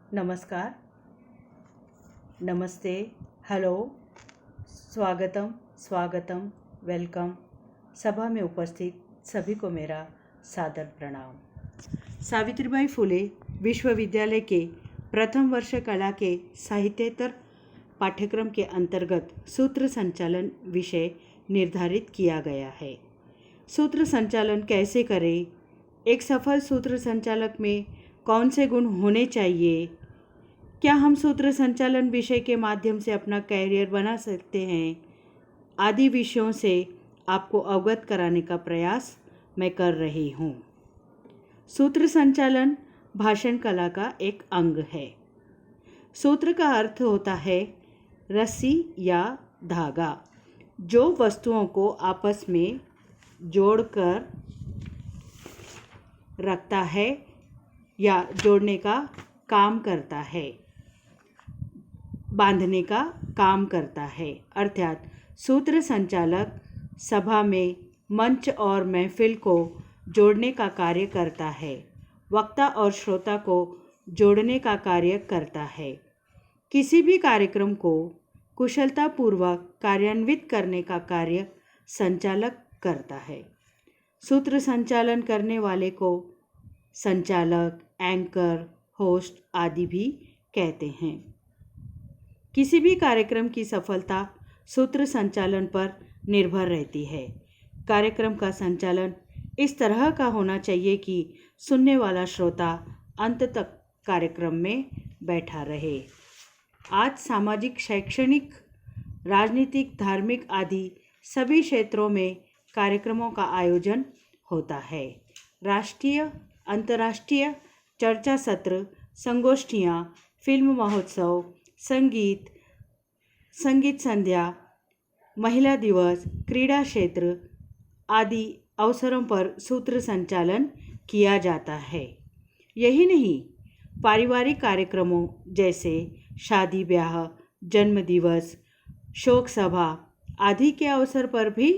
नमस्कार, नमस्ते, हेलो, स्वागतम, स्वागतम, वेलकम। सभा में उपस्थित सभी को मेरा सादर प्रणाम। सावित्रीबाई फुले विश्वविद्यालय के प्रथम वर्ष कला के साहित्येतर पाठ्यक्रम के अंतर्गत सूत्र संचालन विषय निर्धारित किया गया है। सूत्र संचालन कैसे करें, एक सफल सूत्र संचालक में कौन से गुण होने चाहिए, क्या हम सूत्र संचालन विषय के माध्यम से अपना कैरियर बना सकते हैं, आदि विषयों से आपको अवगत कराने का प्रयास मैं कर रही हूँ। सूत्र संचालन भाषण कला का एक अंग है। सूत्र का अर्थ होता है रस्सी या धागा, जो वस्तुओं को आपस में जोड़कर रखता है या जोड़ने का काम करता है, बांधने का काम करता है। अर्थात सूत्र संचालक सभा में मंच और महफिल को जोड़ने का कार्य करता है, वक्ता और श्रोता को जोड़ने का कार्य करता है। किसी भी कार्यक्रम को कुशलतापूर्वक कार्यान्वित करने का कार्य संचालक करता है। सूत्र संचालन करने वाले को संचालक, एंकर, होस्ट आदि भी कहते हैं। किसी भी कार्यक्रम की सफलता सूत्र संचालन पर निर्भर रहती है। कार्यक्रम का संचालन इस तरह का होना चाहिए कि सुनने वाला श्रोता अंत तक कार्यक्रम में बैठा रहे। आज सामाजिक, शैक्षणिक, राजनीतिक, धार्मिक आदि सभी क्षेत्रों में कार्यक्रमों का आयोजन होता है। राष्ट्रीय, अंतर्राष्ट्रीय चर्चा सत्र, संगोष्ठियाँ, फिल्म महोत्सव, संगीत संध्या, महिला दिवस, क्रीड़ा क्षेत्र आदि अवसरों पर सूत्र संचालन किया जाता है। यही नहीं, पारिवारिक कार्यक्रमों जैसे शादी ब्याह, जन्म दिवस, शोक सभा आदि के अवसर पर भी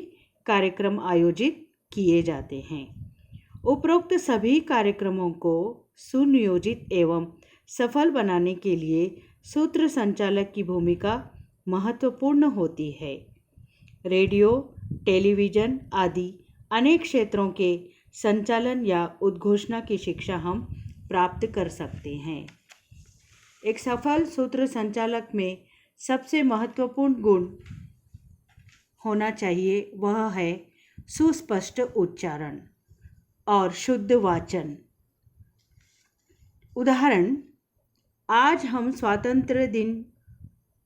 कार्यक्रम आयोजित किए जाते हैं। उपरोक्त सभी कार्यक्रमों को सुनियोजित एवं सफल बनाने के लिए सूत्र संचालक की भूमिका महत्वपूर्ण होती है। रेडियो, टेलीविज़न आदि अनेक क्षेत्रों के संचालन या उद्घोषणा की शिक्षा हम प्राप्त कर सकते हैं। एक सफल सूत्र संचालक में सबसे महत्वपूर्ण गुण होना चाहिए, वह है सुस्पष्ट उच्चारण और शुद्ध वाचन। उदाहरण, आज हम स्वातंत्र्य दिन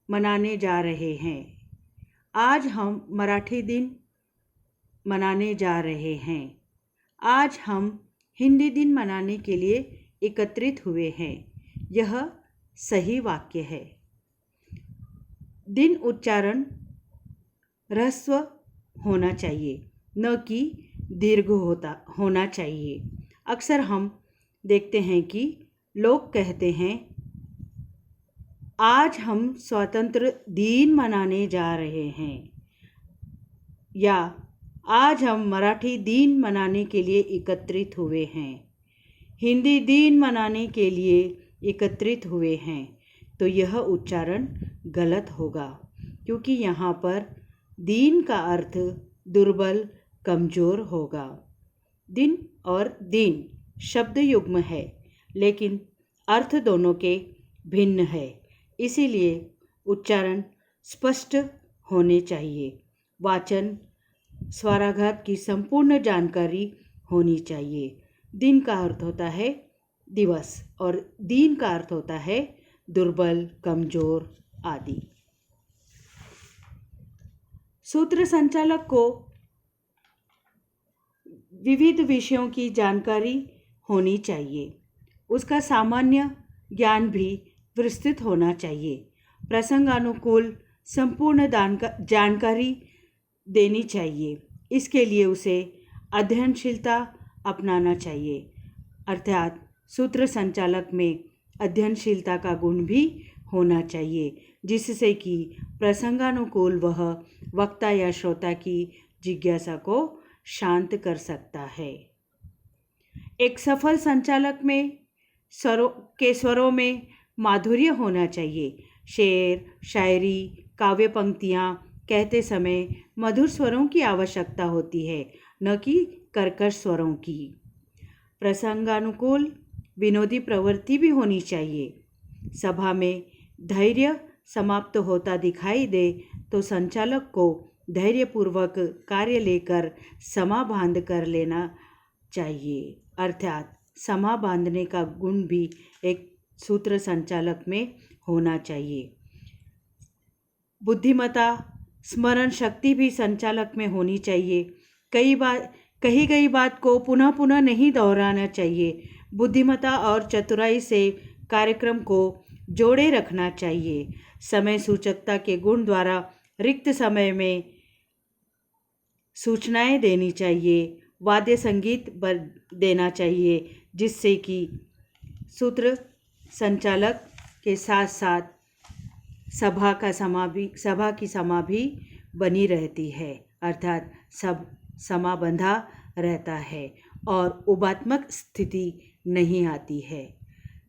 मनाने जा रहे हैं। आज हम मराठी दिन मनाने जा रहे हैं। आज हम हिंदी दिन मनाने के लिए एकत्रित हुए हैं। यह सही वाक्य है। दिन उच्चारण ह्रस्व होना चाहिए, न कि दीर्घ होना चाहिए। अक्सर हम देखते हैं कि लोग कहते हैं, आज हम स्वतंत्र दिन मनाने जा रहे हैं, या आज हम मराठी दिन मनाने के लिए एकत्रित हुए हैं, हिंदी दिन मनाने के लिए एकत्रित हुए हैं। तो यह उच्चारण गलत होगा, क्योंकि यहाँ पर दीन का अर्थ दुर्बल, कमज़ोर होगा। दिन और दीन शब्द युग्म है, लेकिन अर्थ दोनों के भिन्न है। इसीलिए उच्चारण स्पष्ट होने चाहिए। वाचन, स्वराघात की संपूर्ण जानकारी होनी चाहिए। दिन का अर्थ होता है दिवस और दीन का अर्थ होता है दुर्बल, कमज़ोर आदि। सूत्र संचालक को विविध विषयों की जानकारी होनी चाहिए। उसका सामान्य ज्ञान भी विस्तृत होना चाहिए। प्रसंगानुकूल संपूर्ण जानकारी देनी चाहिए। इसके लिए उसे अध्ययनशीलता अपनाना चाहिए। अर्थात सूत्र संचालक में अध्ययनशीलता का गुण भी होना चाहिए, जिससे कि प्रसंगानुकूल वह वक्ता या श्रोता की जिज्ञासा को शांत कर सकता है। एक सफल संचालक में स्वरों में माधुर्य होना चाहिए। शेर, शायरी, काव्य पंक्तियाँ कहते समय मधुर स्वरों की आवश्यकता होती है, न कि कर्कश स्वरों की। प्रसंगानुकूल विनोदी प्रवृत्ति भी होनी चाहिए। सभा में धैर्य समाप्त होता दिखाई दे तो संचालक को धैर्यपूर्वक कार्य लेकर समा बांध कर लेना चाहिए। अर्थात समा बांधने का गुण भी एक सूत्र संचालक में होना चाहिए। बुद्धिमत्ता, स्मरण शक्ति भी संचालक में होनी चाहिए। कही गई बात को पुनः पुनः नहीं दोहराना चाहिए। बुद्धिमत्ता और चतुराई से कार्यक्रम को जोड़े रखना चाहिए। समय सूचकता के गुण द्वारा रिक्त समय में सूचनाएं देनी चाहिए। वाद्य संगीत देना चाहिए, जिससे कि सूत्र संचालक के साथ साथ सभा की समा भी बनी रहती है, अर्थात सब समा बंधा रहता है और उबात्मक स्थिति नहीं आती है।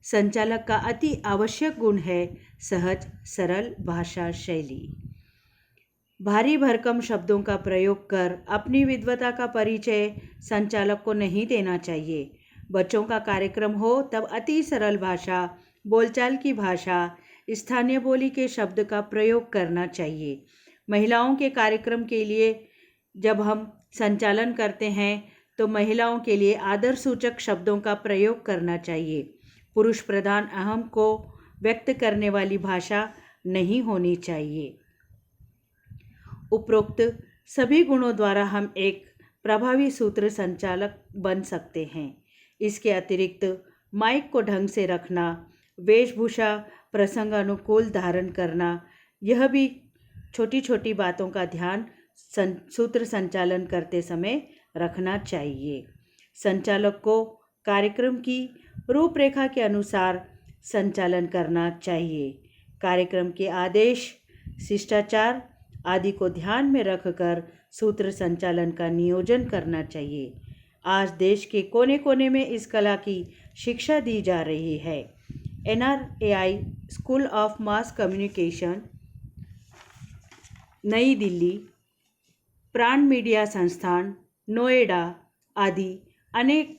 संचालक का अति आवश्यक गुण है सहज सरल भाषा शैली। भारी भरकम शब्दों का प्रयोग कर अपनी विद्वता का परिचय संचालक को नहीं देना चाहिए। बच्चों का कार्यक्रम हो तब अति सरल भाषा, बोलचाल की भाषा, स्थानीय बोली के शब्द का प्रयोग करना चाहिए। महिलाओं के कार्यक्रम के लिए जब हम संचालन करते हैं तो महिलाओं के लिए आदर सूचक शब्दों का प्रयोग करना चाहिए। पुरुष प्रधान अहम को व्यक्त करने वाली भाषा नहीं होनी चाहिए। उपरोक्त सभी गुणों द्वारा हम एक प्रभावी सूत्र संचालक बन सकते हैं। इसके अतिरिक्त माइक को ढंग से रखना, वेशभूषा प्रसंग अनुकूल धारण करना, यह भी छोटी छोटी बातों का ध्यान सूत्र संचालन करते समय रखना चाहिए। संचालक को कार्यक्रम की रूपरेखा के अनुसार संचालन करना चाहिए। कार्यक्रम के आदेश, शिष्टाचार आदि को ध्यान में रखकर सूत्र संचालन का नियोजन करना चाहिए। आज देश के कोने कोने में इस कला की शिक्षा दी जा रही है। NRAI school of mass communication, नई दिल्ली, प्राण मीडिया संस्थान, नोएडा आदि अनेक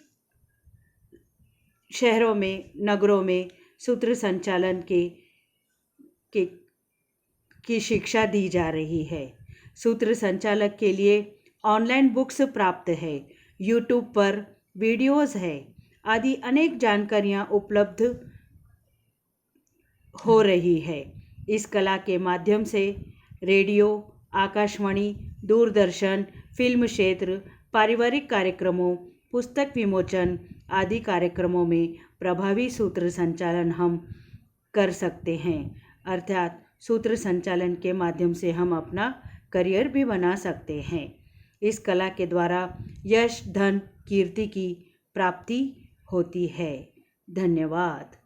शहरों में, नगरों में सूत्र संचालन की शिक्षा दी जा रही है। सूत्र संचालक के लिए ऑनलाइन बुक्स प्राप्त है, यूट्यूब पर वीडियोस है आदि अनेक जानकारियाँ उपलब्ध हो रही है। इस कला के माध्यम से रेडियो, आकाशवाणी, दूरदर्शन, फिल्म क्षेत्र, पारिवारिक कार्यक्रमों, पुस्तक विमोचन आदि कार्यक्रमों में प्रभावी सूत्र संचालन हम कर सकते हैं। अर्थात सूत्र संचालन के माध्यम से हम अपना करियर भी बना सकते हैं। इस कला के द्वारा यश, धन, कीर्ति की प्राप्ति होती है। धन्यवाद।